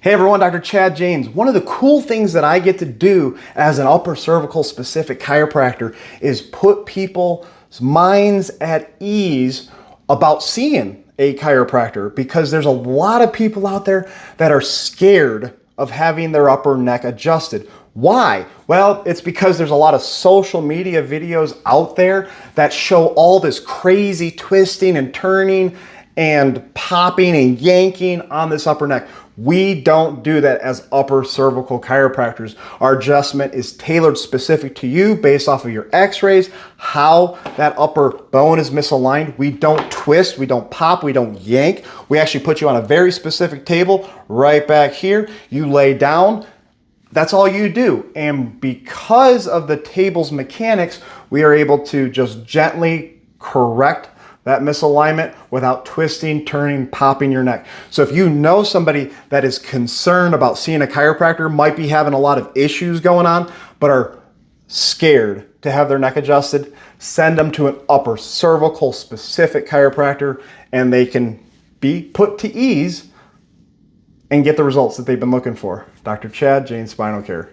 Hey everyone, Dr. Chad James. One of the cool things that I get to do as an upper cervical specific chiropractor is put people's minds at ease about seeing a chiropractor, because there's a lot of people out there that are scared of having their upper neck adjusted. Why? Well, it's because there's a lot of social media videos out there that show all this crazy twisting and turning and popping and yanking on this upper neck. We don't do that as upper cervical chiropractors. Our adjustment is tailored specific to you based off of your x-rays, how that upper bone is misaligned. We don't twist, we don't pop, we don't yank. We actually put you on a very specific table right back here. You lay down. That's all you do. And because of the table's mechanics, we are able to just gently correct that misalignment without twisting, turning, popping your neck. So if you know somebody that is concerned about seeing a chiropractor, might be having a lot of issues going on, but are scared to have their neck adjusted, send them to an upper cervical specific chiropractor and they can be put to ease and get the results that they've been looking for. Dr. Chad, James Spinal Care.